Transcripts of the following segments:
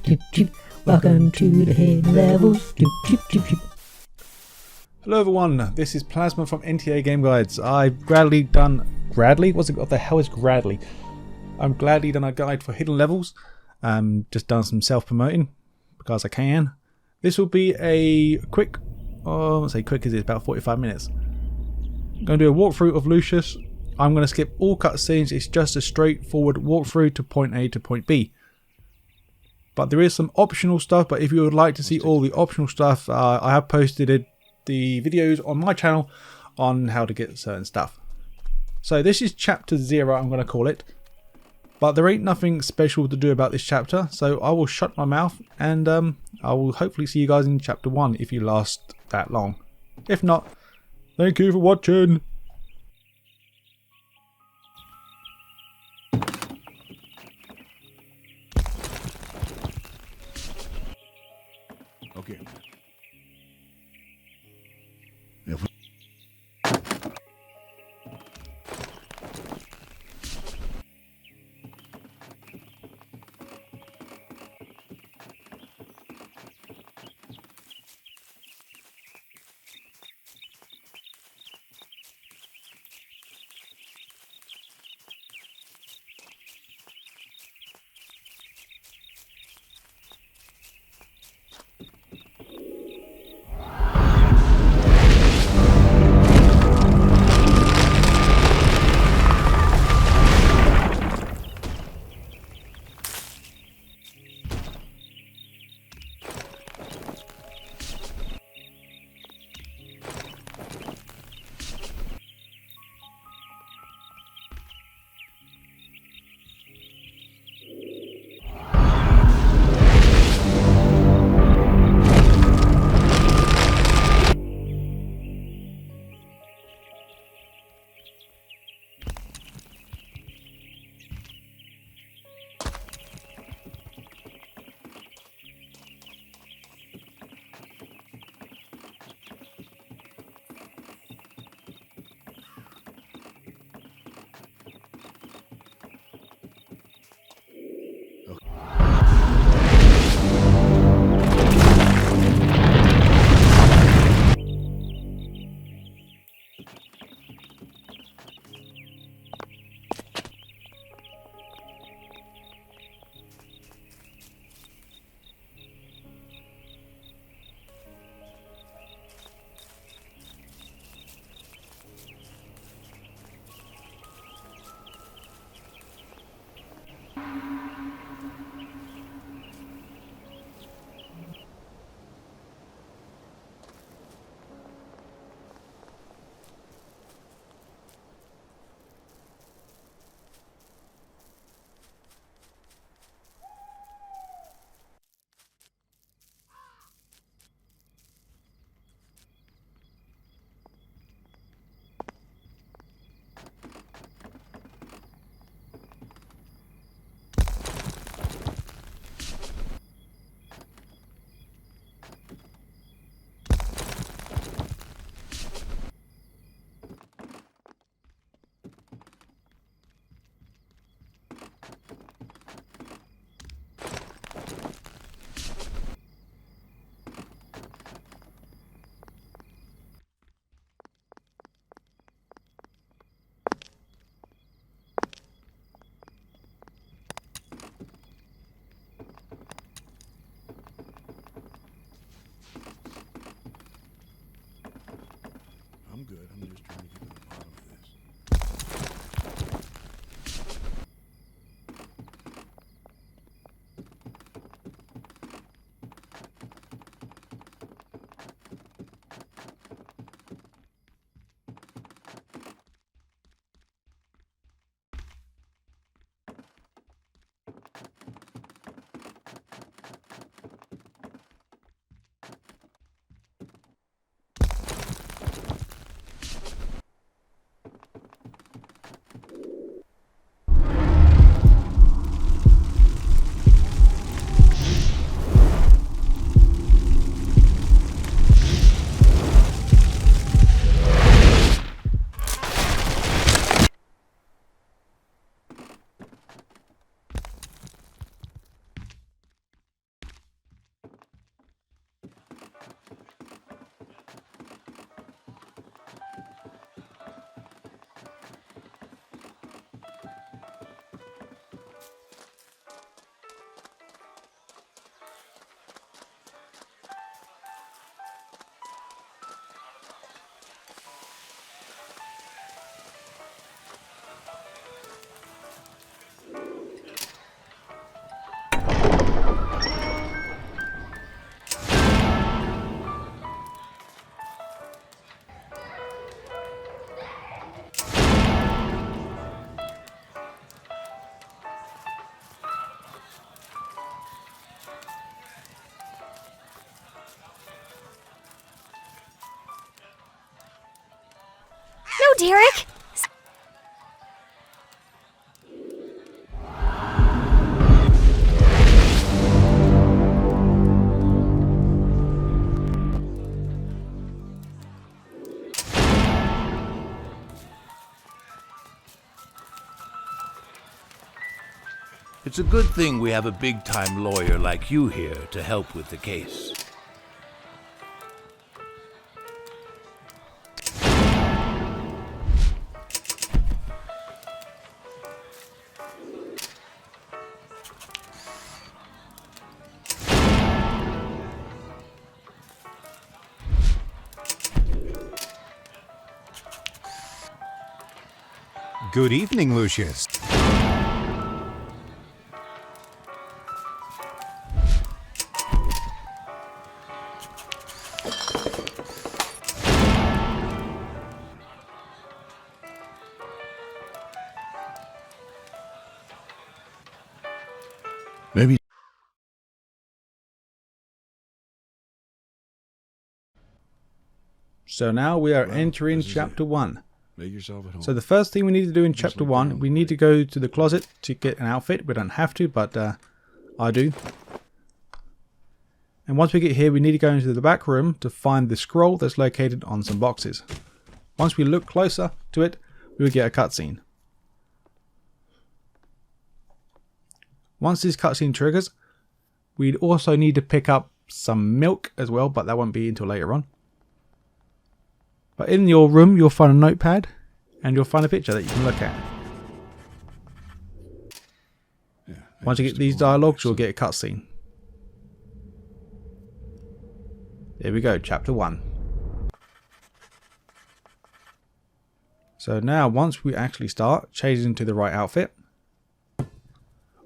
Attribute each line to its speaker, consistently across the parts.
Speaker 1: Chip, chip. Welcome to the hidden levels. Chip, chip, chip, chip.
Speaker 2: Hello everyone, this is Plasma from NTA Game Guides. I've gladly done... Gradley? What the hell is Gradley? I've gladly done a guide for hidden levels. Just done some self-promoting because I can. This will be a quick... Oh, I'll say quick as it's about 45 minutes. I'm going to do a walkthrough of Lucius. I'm going to skip all cutscenes. It's just a straightforward walkthrough to point A to point B. But there is some optional stuff, but if you would like to see all the optional stuff, I have posted the videos on my channel on how to get certain stuff. So this is chapter 0, I'm going to call it. But there ain't nothing special to do about this chapter, so I will shut my mouth and I will hopefully see you guys in chapter 1 if you last that long. If not, thank you for watching.
Speaker 3: Okay. I'm good. I'm just trying to get to the bottom of this.
Speaker 4: Derek!
Speaker 5: It's a good thing we have a big-time lawyer like you here to help with the case.
Speaker 6: Good evening, Lucius.
Speaker 3: Maybe.
Speaker 2: So now we are
Speaker 3: Well,
Speaker 2: entering
Speaker 3: this is
Speaker 2: chapter 1.
Speaker 3: Make yourself at home.
Speaker 2: So the first thing we need to do in
Speaker 3: Just
Speaker 2: chapter
Speaker 3: look
Speaker 2: 1,
Speaker 3: down,
Speaker 2: we need to go to the closet to get an outfit. We don't have to, but I do. And once we get here, we need to go into the back room to find the scroll that's located on some boxes. Once we look closer to it, we will get a cutscene. Once this cutscene triggers, we'd also need to pick up some milk as well, but that won't be until later on. But in your room, you'll find a notepad and you'll find a picture that you can look at.
Speaker 3: Yeah,
Speaker 2: Once you get these dialogues, you'll get a cutscene. Here we go, chapter 1. So now, once we actually start, change into the right outfit.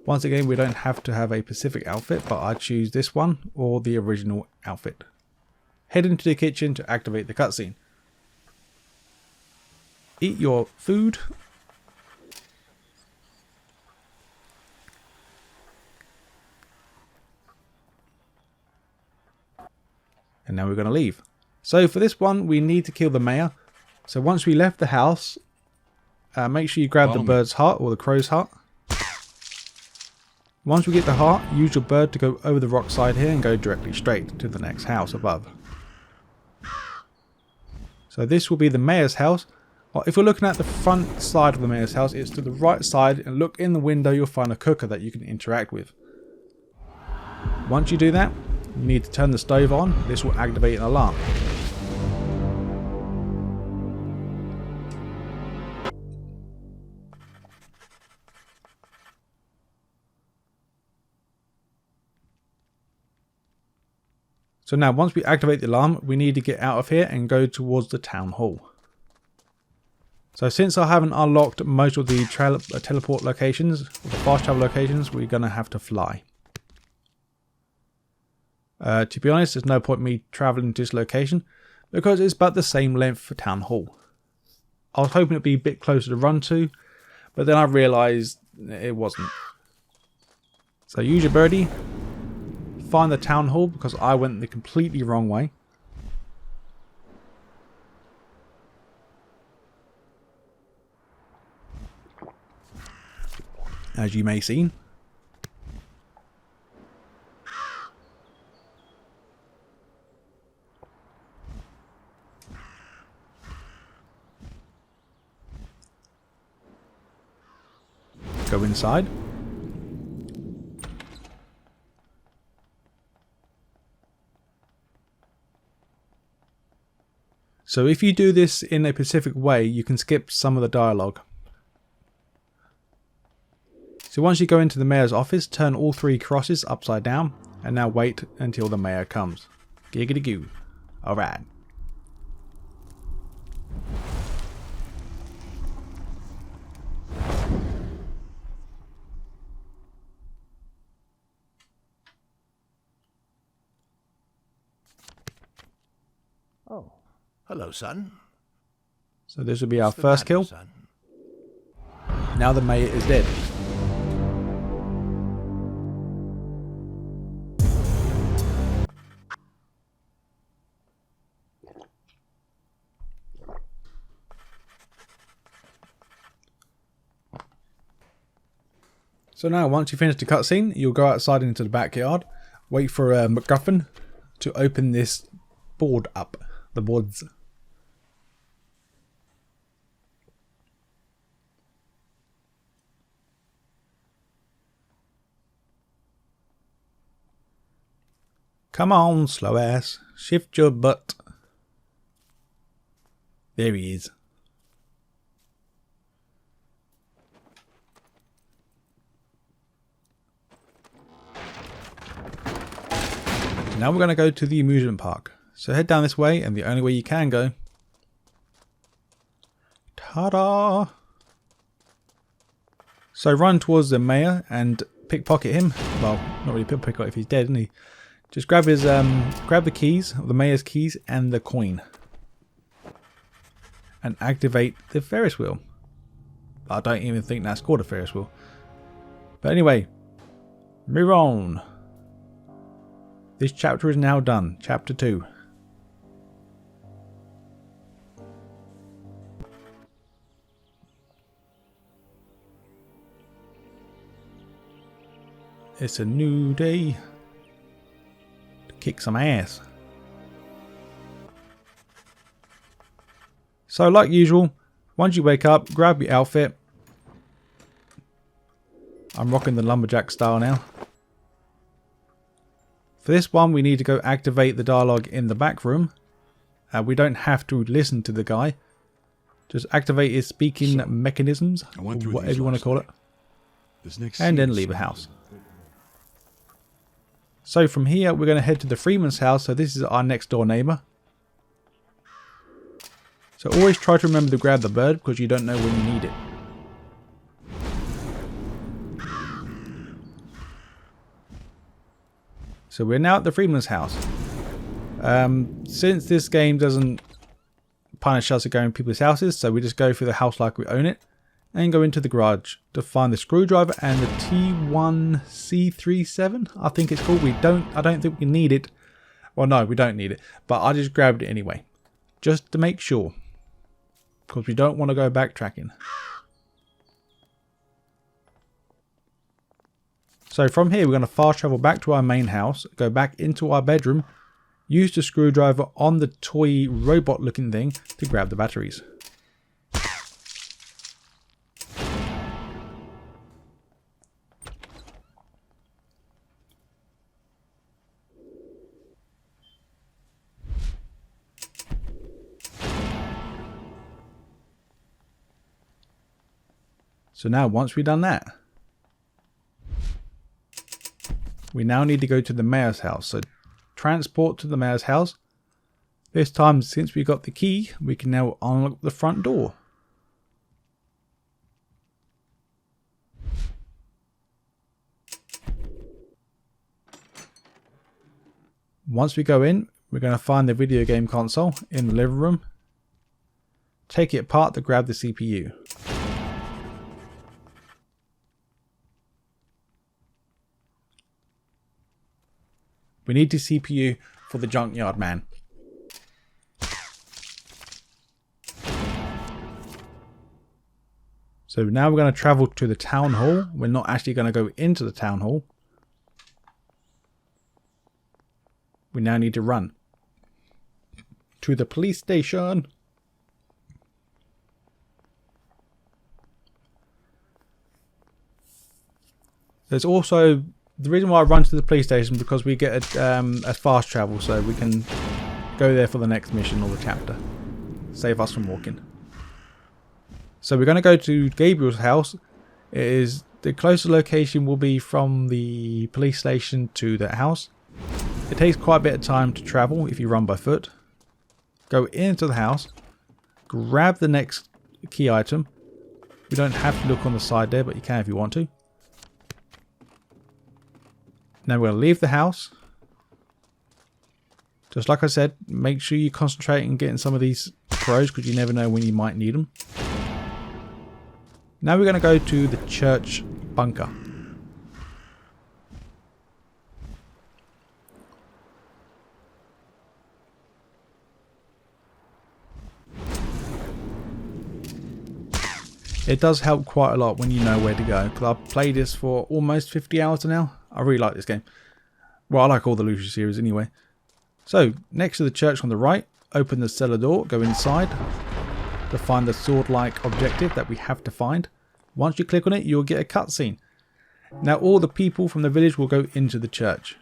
Speaker 2: Once again, we don't have to have a specific outfit, but I choose this one or the original outfit. Head into the kitchen to activate the cutscene. Eat your food. And now we're going to leave. So for this one, we need to kill the mayor. So once we left the house, make sure you grab the bird's heart or the crow's heart. Once we get the heart, use your bird to go over the rock side here and go directly straight to the next house above. So this will be the mayor's house. Well, if we're looking at the front side of the mayor's house, it's to the right side, and look in the window, you'll find a cooker that you can interact with. Once you do that, you need to turn the stove on. This will activate an alarm. So now, once we activate the alarm, we need to get out of here and go towards the town hall. So since I haven't unlocked most of the teleport locations, or the fast travel locations, we're going to have to fly. To be honest, there's no point me travelling to this location, because it's about the same length for town hall. I was hoping it'd be a bit closer to run to, but then I realised it wasn't. So use your birdie. Find the town hall, because I went the completely wrong way. As you may see. Go inside. So if you do this in a specific way, you can skip some of the dialogue. So once you go into the mayor's office, turn all 3 crosses upside down, and now wait until the mayor comes. Giggity goo. Alright.
Speaker 5: Oh. Hello, son.
Speaker 2: So this will be our
Speaker 5: What's the
Speaker 2: first
Speaker 5: matter,
Speaker 2: kill.
Speaker 5: son?
Speaker 2: Now the mayor is dead. So now, once you finish the cutscene, you'll go outside into the backyard, wait for MacGuffin to open this board up. The boards. Come on, slow ass. Shift your butt. There he is. Now we're going to go to the amusement park. So head down this way, and the only way you can go. Ta-da! So run towards the mayor and pickpocket him. Well, not really pickpocket if he's dead, isn't he? Just grab his grab the keys, the mayor's keys, and the coin, and activate the Ferris wheel. I don't even think that's called a Ferris wheel. But anyway, move on. This chapter is now done. Chapter 2. It's a new day. Kick some ass. So like usual, once you wake up, grab your outfit. I'm rocking the lumberjack style now. For this one we need to go activate the dialogue in the back room. We don't have to listen to the guy. Just activate his speaking mechanisms, or whatever you want to call it. And then leave the house. So from here we're going to head to the Freeman's house. So this is our next door neighbour. So always try to remember to grab the bird, because you don't know when you need it. So we're now at the Freeman's house. Since this game doesn't punish us for going to people's houses, so we just go through the house like we own it. And go into the garage to find the screwdriver and the T1C37, I think it's called. I don't think we need it. Well, no, we don't need it. But I just grabbed it anyway, just to make sure, because we don't want to go backtracking. So from here, we're going to fast travel back to our main house, go back into our bedroom, use the screwdriver on the toy robot looking thing to grab the batteries. So now, once we've done that, we now need to go to the mayor's house. So transport to the mayor's house. This time, since we got the key, we can now unlock the front door. Once we go in, we're going to find the video game console in the living room. Take it apart to grab the CPU. We need the CPU for the junkyard man. So now we're going to travel to the town hall. We're not actually going to go into the town hall. We now need to run to the police station. There's also the reason why I run to the police station, because we get a fast travel, so we can go there for the next mission or the chapter. Save us from walking. So we're going to go to Gabriel's house. It is the closest location will be from the police station to that house. It takes quite a bit of time to travel if you run by foot. Go into the house, grab the next key item. You don't have to look on the side there, but you can if you want to. Now we're going to leave the house. Just like I said, make sure you concentrate on getting some of these pros, because you never know when you might need them. Now we're going to go to the church bunker. It does help quite a lot when you know where to go, because I've played this for almost 50 hours now. I really like this game. Well, I like all the Lucius series anyway. So, next to the church on the right, open the cellar door, go inside to find the sword-like objective that we have to find. Once you click on it, you'll get a cutscene. Now all the people from the village will go into the church.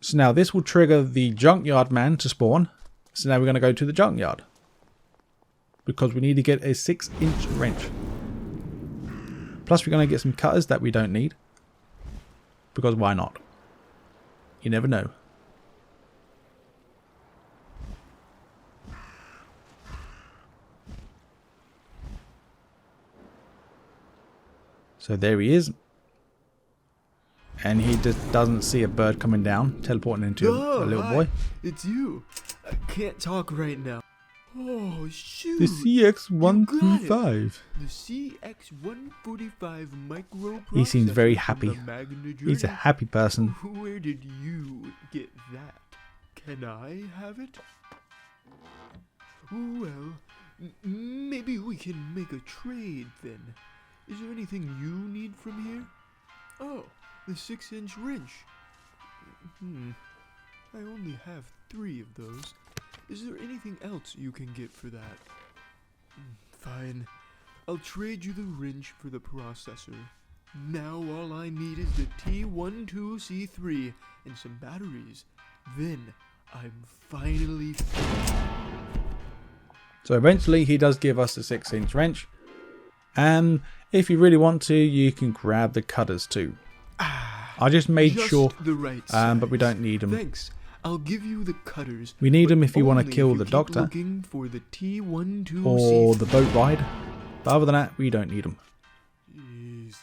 Speaker 2: So now this will trigger the junkyard man to spawn. So now we're going to go to the junkyard, because we need to get a 6-inch wrench. Plus we're going to get some cutters that we don't need, because why not? You never know. So there he is. And he just doesn't see a bird coming down, teleporting into a little boy.
Speaker 4: It's you. I can't talk right now. Oh, shoot.
Speaker 2: The CX-135.
Speaker 4: The CX-145 microprocessor.
Speaker 2: He seems very
Speaker 4: from
Speaker 2: happy.
Speaker 4: the Magna
Speaker 2: He's a
Speaker 4: Journey.
Speaker 2: happy person.
Speaker 4: Where did you get that? Can I have it? Well, maybe we can make a trade then. Is there anything you need from here? Oh, the 6-inch wrench. I only have 3 of those. Is there anything else you can get for that? Fine. I'll trade you the wrench for the processor. Now all I need is the T12C3 and some batteries. Then I'm finally finished.
Speaker 2: So eventually he does give us the 6-inch wrench. And if you really want to, you can grab the cutters too. I just made sure,
Speaker 4: the right size.
Speaker 2: but we don't need them.
Speaker 4: Thanks. I'll give you the cutters.
Speaker 2: We need
Speaker 4: but
Speaker 2: them if you want to
Speaker 4: only
Speaker 2: kill
Speaker 4: if
Speaker 2: the
Speaker 4: keep
Speaker 2: doctor
Speaker 4: looking for the T12C3.
Speaker 2: or the boat ride. But other than that, we don't need them.
Speaker 4: Jeez.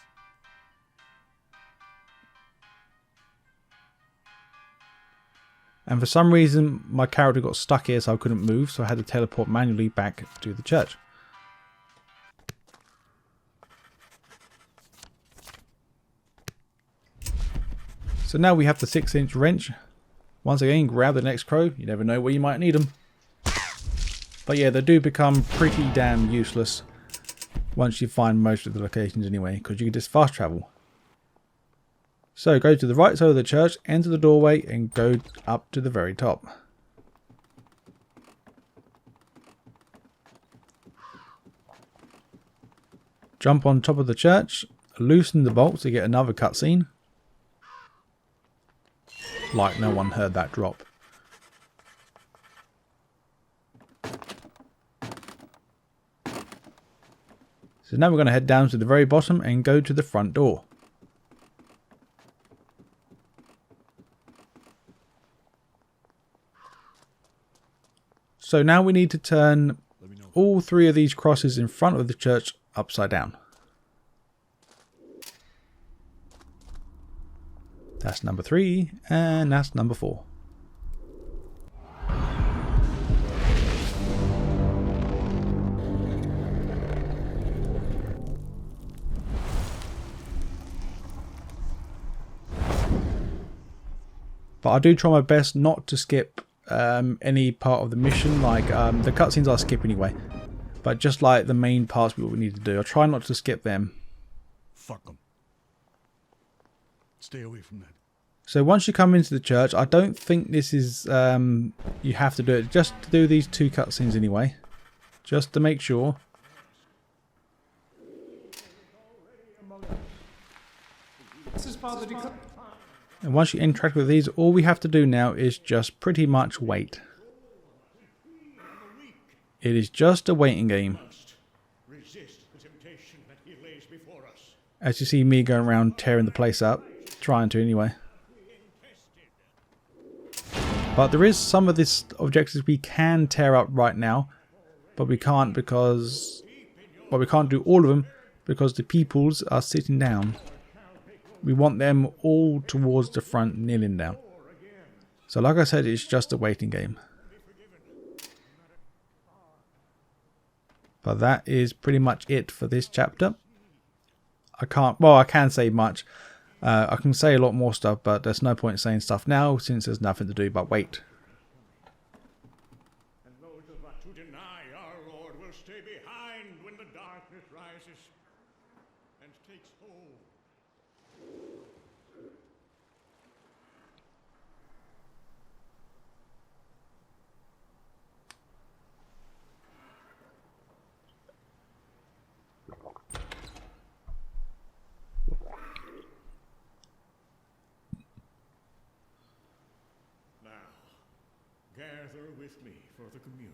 Speaker 2: And for some reason, my character got stuck here, so I couldn't move, so I had to teleport manually back to the church. So now we have the 6-inch wrench. Once again, grab the next crow. You never know where you might need them. But yeah, they do become pretty damn useless once you find most of the locations anyway, because you can just fast travel. So go to the right side of the church, enter the doorway, and go up to the very top. Jump on top of the church, loosen the bolts to get another cutscene. Like no one heard that drop. So now we're going to head down to the very bottom and go to the front door. So now we need to turn all 3 of these crosses in front of the church upside down. That's number 3, and that's number 4. But I do try my best not to skip any part of the mission, like the cutscenes I skip anyway. But just like the main parts we need to do, I try not to skip them.
Speaker 3: Fuck them. Stay away from that.
Speaker 2: So once you come into the church, I don't think this is, you have to do it, just to do these 2 cutscenes anyway. Just to make sure. And once you interact with these, all we have to do now is just pretty much wait. It is just a waiting game. As you see me going around tearing the place up. Trying to anyway. But there is some of this objectives we can tear up right now. But we can't because... Well, we can't do all of them because the peoples are sitting down. We want them all towards the front, kneeling down. So like I said, it's just a waiting game. But that is pretty much it for this chapter. I can say much. I can say a lot more stuff, but there's no point saying stuff now since there's nothing to do but wait.
Speaker 3: And those of us who deny our Lord will stay behind when the darkness rises. gather with me for the communion.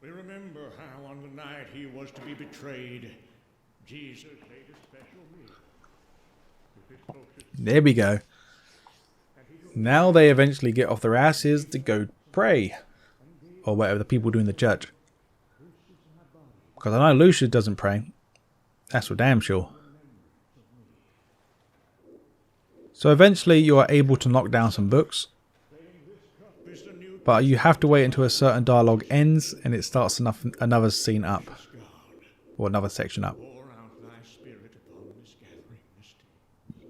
Speaker 3: We remember how on the night he was to be betrayed, Jesus made a special meal with his closest.
Speaker 2: There we go. Now they eventually get off their asses to go pray. Or whatever the people do in the church. Because I know Lucius doesn't pray. That's for damn sure. So eventually you are able to knock down some books. But you have to wait until a certain dialogue ends and it starts another scene up. Or another section up.
Speaker 3: Pour out thy spirit upon this gathering this day.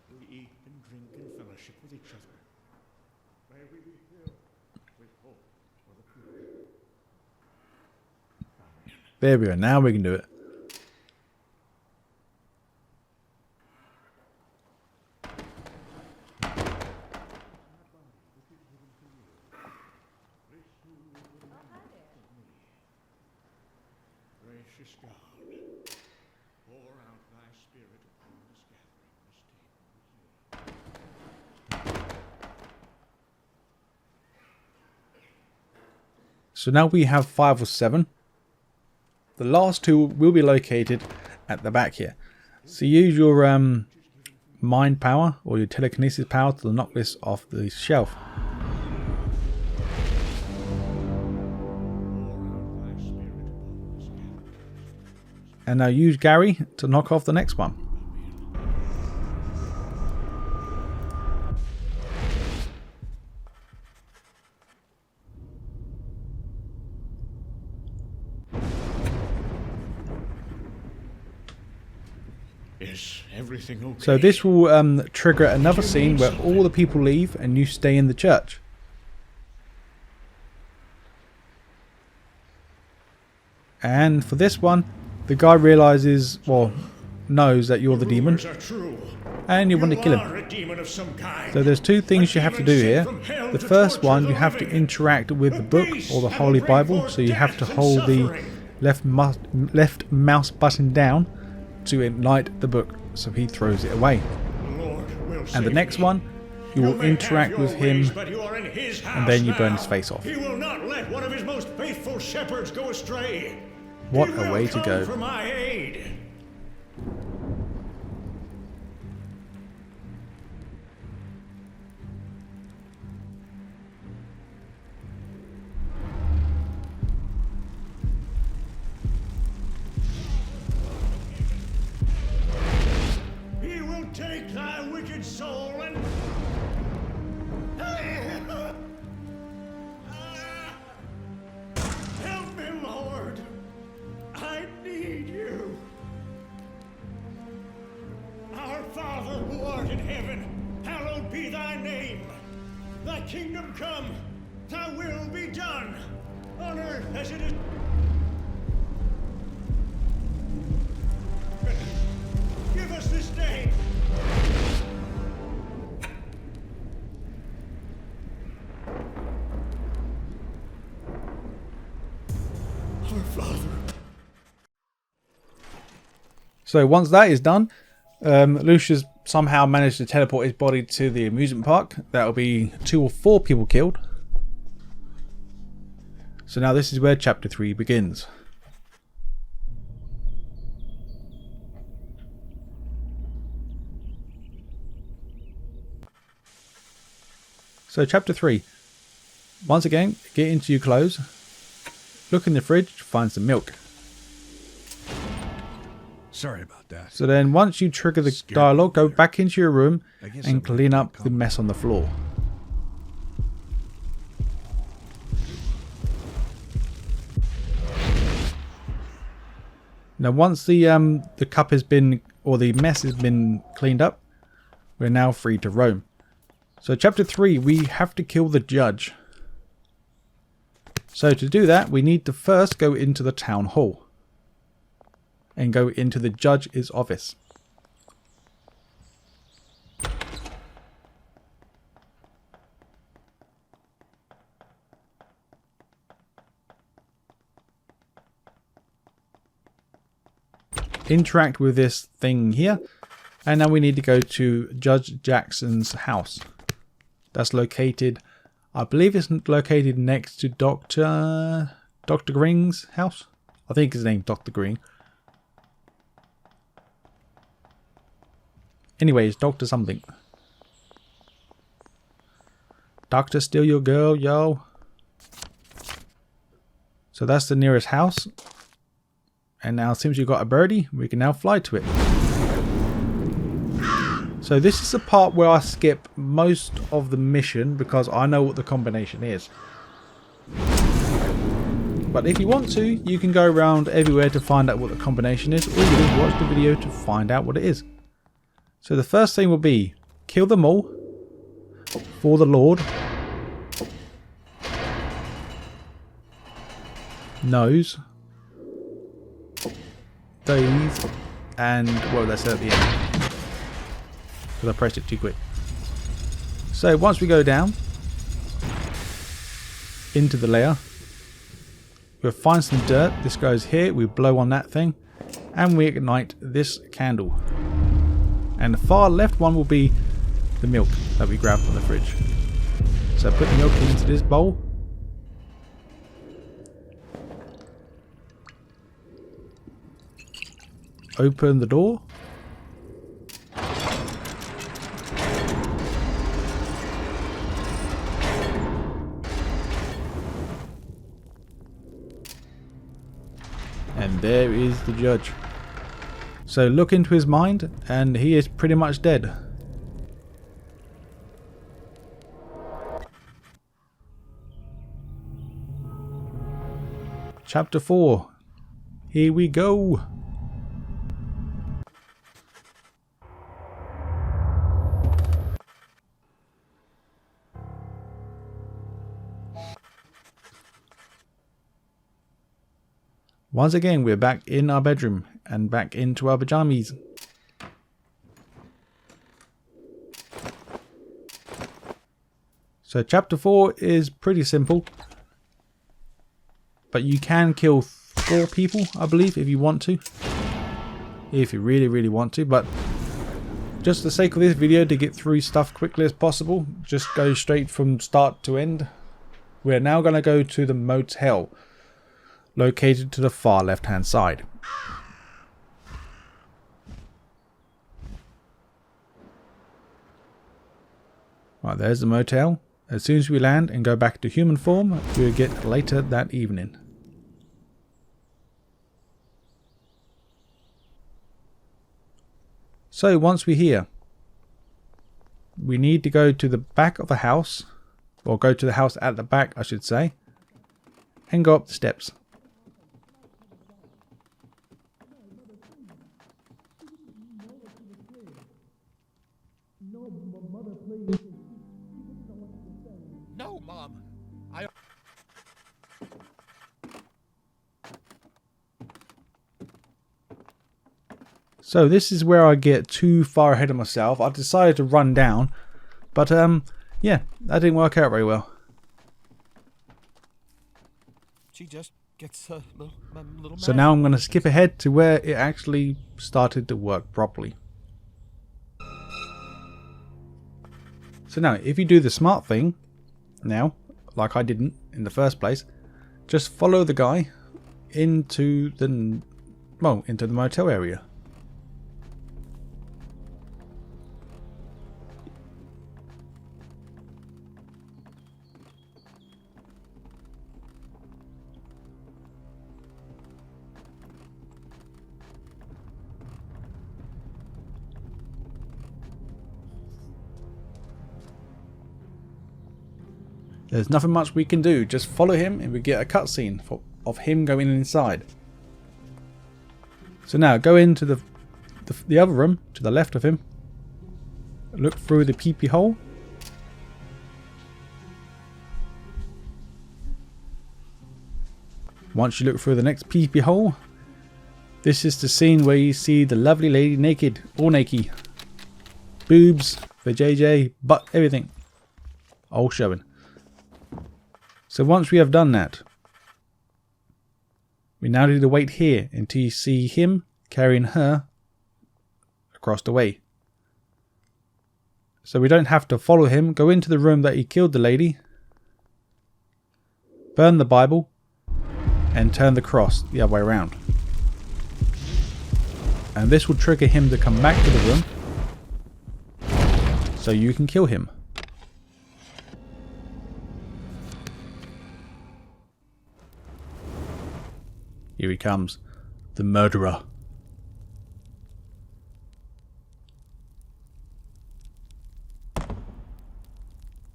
Speaker 3: That we eat and drink in fellowship with each other. May we be filled with hope for the future.
Speaker 2: There we go. Now we can do it.
Speaker 3: Gracious God, pour out thy spirit upon this gathering this day.
Speaker 2: So now we have 5 or 7. The last 2 will be located at the back here. So use your mind power or your telekinesis power to knock this off the shelf. And now use Gary to knock off the next one.
Speaker 3: Is everything okay?
Speaker 2: So this will trigger another scene where all the people leave and you stay in the church. And for this one, the guy realizes, well, knows that you're the demon,
Speaker 3: Rumors are true.
Speaker 2: and you want to kill
Speaker 3: are
Speaker 2: him.
Speaker 3: a demon of some kind.
Speaker 2: So there's 2 things you have to do here.
Speaker 3: Demon sent from hell
Speaker 2: The
Speaker 3: to
Speaker 2: first
Speaker 3: torture
Speaker 2: one,
Speaker 3: the
Speaker 2: you have to
Speaker 3: living.
Speaker 2: interact with the book
Speaker 3: beast
Speaker 2: or the
Speaker 3: that
Speaker 2: Holy
Speaker 3: will bring
Speaker 2: Bible.
Speaker 3: forth
Speaker 2: So you have to
Speaker 3: death and
Speaker 2: hold the
Speaker 3: suffering.
Speaker 2: left mouse button down to ignite the book. So he throws it away.
Speaker 3: Lord will
Speaker 2: And
Speaker 3: save
Speaker 2: the next
Speaker 3: me.
Speaker 2: one, you will
Speaker 3: may have
Speaker 2: interact
Speaker 3: your
Speaker 2: with him,
Speaker 3: ways, but you are in his
Speaker 2: and then
Speaker 3: house
Speaker 2: you burn
Speaker 3: now.
Speaker 2: his face off.
Speaker 3: He will not let one of his most faithful shepherds go astray.
Speaker 2: What
Speaker 3: He
Speaker 2: a
Speaker 3: will
Speaker 2: way to
Speaker 3: come
Speaker 2: go.
Speaker 3: for my aid. He will take thy wicked soul and help me, Lord. I need you. Our Father who art in heaven, hallowed be thy name. Thy kingdom come, thy will be done, on earth as it is. Give us this day. Our Father.
Speaker 2: So once that is done, Lucius somehow managed to teleport his body to the amusement park. That'll be 2 or 4 people killed. So now this is where chapter 3 begins. So chapter 3. Once again, get into your clothes. Look in the fridge, find some milk.
Speaker 6: Sorry about that.
Speaker 2: So then once you trigger the
Speaker 6: Scared
Speaker 2: dialogue, go
Speaker 6: me there.
Speaker 2: back into your room
Speaker 6: I guess
Speaker 2: and
Speaker 6: I'm
Speaker 2: clean
Speaker 6: gonna
Speaker 2: up the mess on the floor. Now once the cup has been, or the mess has been cleaned up, we're now free to roam. So chapter 3, we have to kill the judge. So to do that, we need to first go into the town hall and go into the judge's office. Interact with this thing here, and now we need to go to Judge Jackson's house. That's located I believe it's located next to Dr. Green's house. I think his name's Dr. Green. Anyways, Dr. something. Doctor, steal your girl, yo. So that's the nearest house. And now since we've got a birdie, we can now fly to it. So this is the part where I skip most of the mission because I know what the combination is. But if you want to, you can go around everywhere to find out what the combination is, or you can watch the video to find out what it is. So the first thing will be kill them all for the Lord. Nose. These. And, well, that's at the end. Because I pressed it too quick. So once we go down into the layer, we'll find some dirt. This goes here. We blow on that thing. And we ignite this candle. And the far left one will be the milk that we grabbed from the fridge. So put the milk into this bowl. Open the door. And there is the judge. So look into his mind and he is pretty much dead. Chapter 4. Here we go. Once again, we're back in our bedroom and back into our pajamas. So chapter 4 is pretty simple. But you can kill 4 people, I believe, if you want to. If you really, really want to. But just for the sake of this video, to get through stuff quickly as possible, just go straight from start to end. We're now going to go to the motel, located to the far left hand side. Right, there's the motel. As soon as we land and go back to human form, we'll get later that evening. So once we're here, we need to go to the back of the house, or go to the house at the back I should say, and go up the steps.
Speaker 5: No, Mom.
Speaker 2: So this is where I get too far ahead of myself. I decided to run down, but yeah, that didn't work out very well.
Speaker 7: She just gets a little
Speaker 2: So
Speaker 7: mad.
Speaker 2: now I'm going to skip ahead to where it actually started to work properly. So now, if you do the smart thing, now, like I didn't in the first place, just follow the guy into the, well, into the motel area. There's nothing much we can do, just follow him and we get a cutscene of him going inside. So now go into the other room to the left of him. Look through the peepee hole. Once you look through the next peepee hole, this is the scene where you see the lovely lady naked, all naked. Boobs, the JJ, butt, everything. All showing. So once we have done that, we now need to wait here until you see him carrying her across the way. So we don't have to follow him. Go into the room that he killed the lady burn the Bible, and turn the cross the other way around. And this will trigger him to come back to the room so you can kill him. Here he comes, the murderer.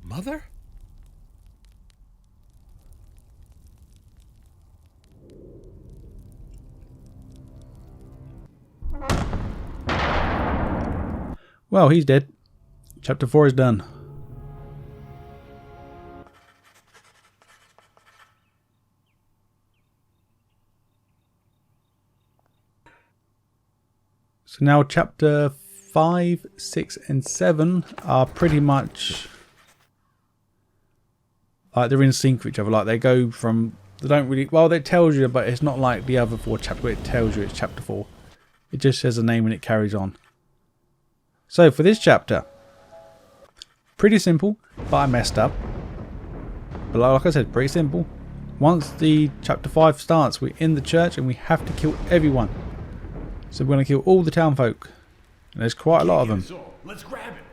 Speaker 5: Mother?
Speaker 2: Well, he's dead. Chapter 4 is done. So now chapter 5, 6 and 7 are pretty much like they're in sync with each other. Like they go from, they don't really, well, it tells you, but it's not like the other 4 chapters where it tells you it's chapter 4. It just says a name and it carries on. So for this chapter, pretty simple, but I messed up. But like I said, pretty simple. Once the chapter 5 starts, we're in the church and we have to kill everyone. So we're going to kill all the town folk. And there's quite a lot of them.
Speaker 3: Let's grab it.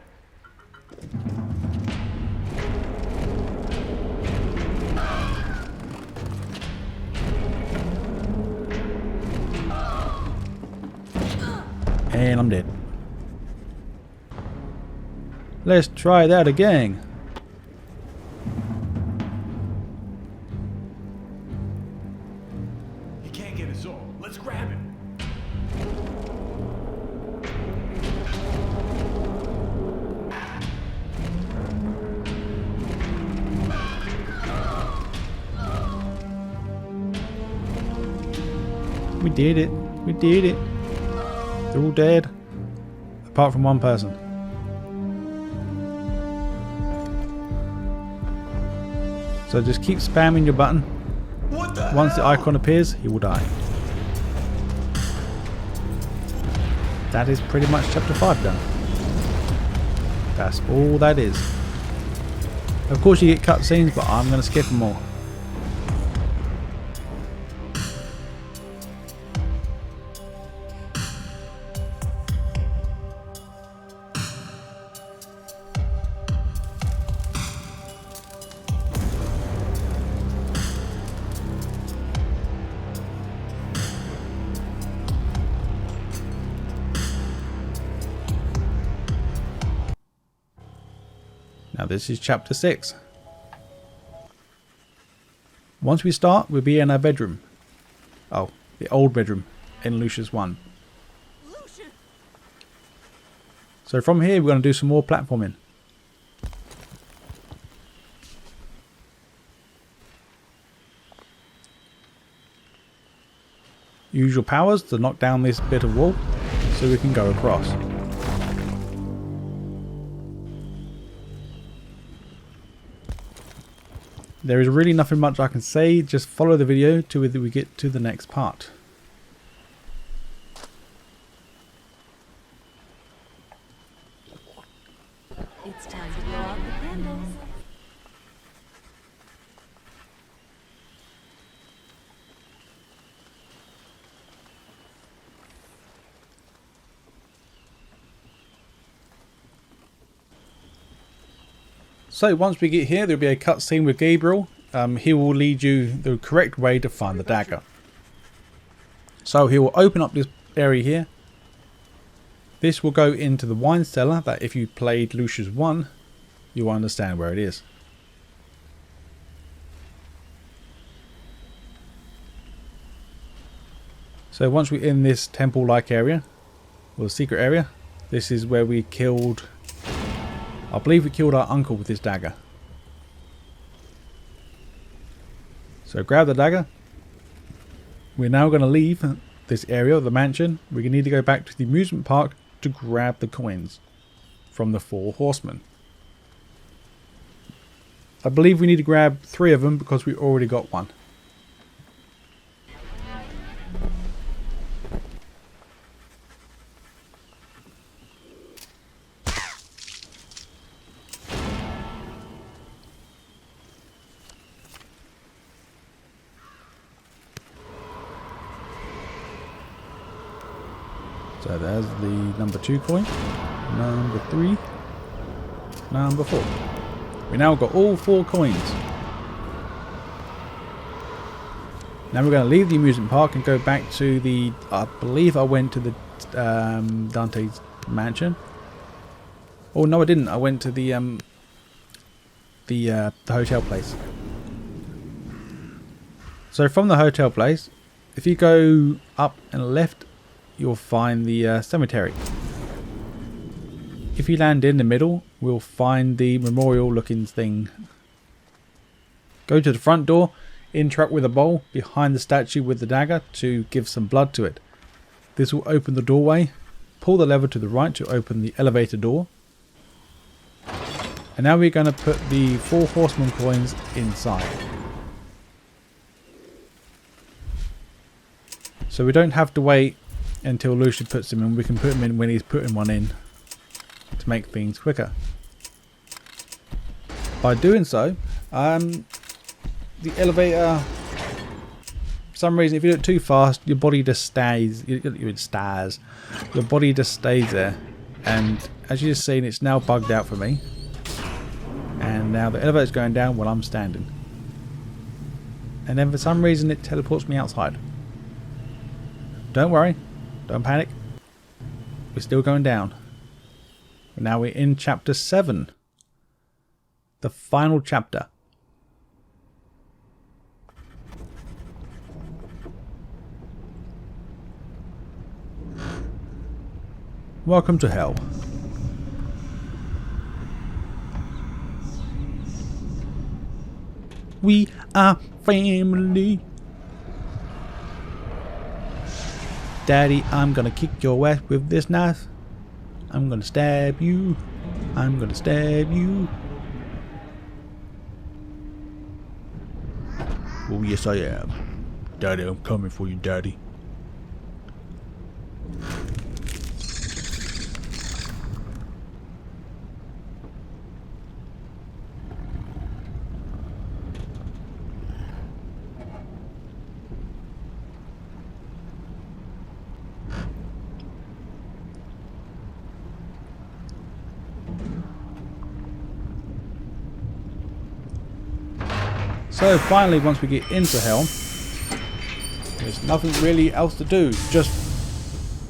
Speaker 2: And I'm dead. Let's try that again.
Speaker 3: He can't get us all. Let's grab it.
Speaker 2: We did it. We did it. They're all dead. Apart from one person. So just keep spamming your button. Once the icon appears, he will die. That is pretty much chapter 5 done. That's all that is. Of course you get cutscenes, but I'm going to skip them all. Now this is chapter 6. Once we start, we'll be in our bedroom. Oh, the old bedroom in Lucius 1. So from here we're going to do some more platforming. Use your powers to knock down this bit of wall so we can go across. There is really nothing much I can say, just follow the video till we get to the next part.
Speaker 8: It's time to blow out the candles.
Speaker 2: So once we get here, there'll be a cutscene with Gabriel. He will lead you the correct way to find the dagger. So he will open up this area here. This will go into the wine cellar that if you played Lucius 1, you'll understand where it is. So once we're in this temple-like area, or secret area, this is where we killed, I believe we killed our uncle with this dagger. So grab the dagger. We're now going to leave this area of the mansion. We need to go back to the amusement park to grab the coins from the 4 horsemen. I believe we need to grab 3 of them because we already got one. So there's the number 2 coin, number 3, number 4. We now got all 4 coins. Now we're going to leave the amusement park and go back to the, I believe I went to the Dante's mansion. Oh no, I didn't. I went to the hotel place. So from the hotel place, if you go up and left, you'll find the cemetery. If you land in the middle, we'll find the memorial looking thing. Go to the front door, interact with a bowl behind the statue with the dagger to give some blood to it. This will open the doorway. Pull the lever to the right to open the elevator door. And now we're going to put the 4 horsemen coins inside. So we don't have to wait until Lucius puts them in. We can put them in when he's putting one in to make things quicker. By doing so, the elevator, for some reason, if you do it too fast, your body just stays. Your body just stays there. And as you've seen, it's now bugged out for me. And now the elevator's going down while I'm standing. And then for some reason it teleports me outside. Don't worry. Don't panic. We're still going down. Now we're in chapter 7. The final chapter. Welcome to hell. We are family. Daddy, I'm gonna kick your ass with this knife. I'm gonna stab you. I'm gonna stab you. Oh yes I am. Daddy, I'm coming for you, Daddy. So finally, once we get into hell, there's nothing really else to do. Just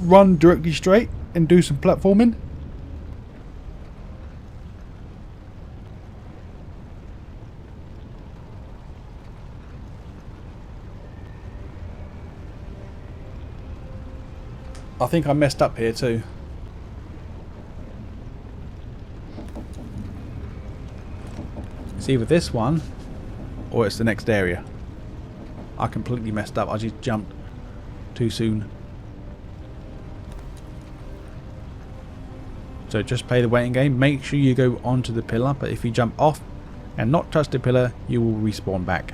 Speaker 2: run directly straight and do some platforming. I think I messed up here too. It's either this one or it's the next area. I completely messed up. I just jumped too soon. So just play the waiting game. Make sure you go onto the pillar, but if you jump off and not touch the pillar, you will respawn back.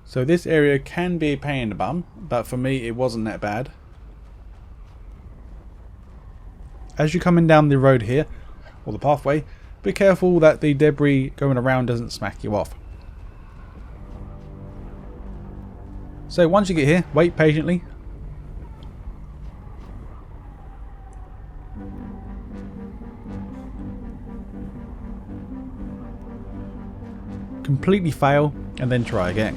Speaker 2: So this area can be a pain in the bum, but for me it wasn't that bad. As you're coming down the road here, or the pathway, be careful that the debris going around doesn't smack you off. So once you get here, wait patiently. completely fail, and then try again.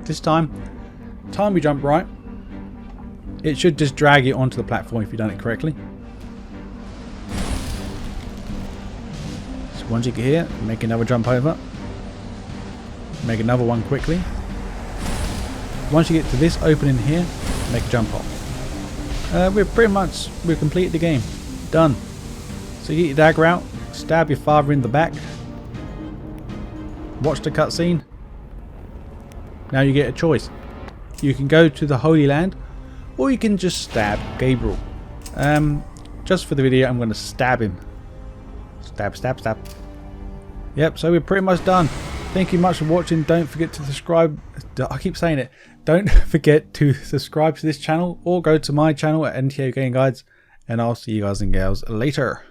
Speaker 2: This time we jump right. It should just drag you onto the platform if you've done it correctly. So once you get here, make another jump over. Make another one quickly. Once you get to this opening here, make a jump off. We've completed the game. Done. So you get your dagger out, stab your father in the back. Watch the cutscene. Now you get a choice. You can go to the Holy Land, or you can just stab Gabriel. Just for the video, I'm going to stab him. Stab, stab, stab. Yep, so we're pretty much done. Thank you much for watching. Don't forget to subscribe. I keep saying it. Don't forget to subscribe to this channel, or go to my channel at NTA Game Guides, and I'll see you guys and gals later.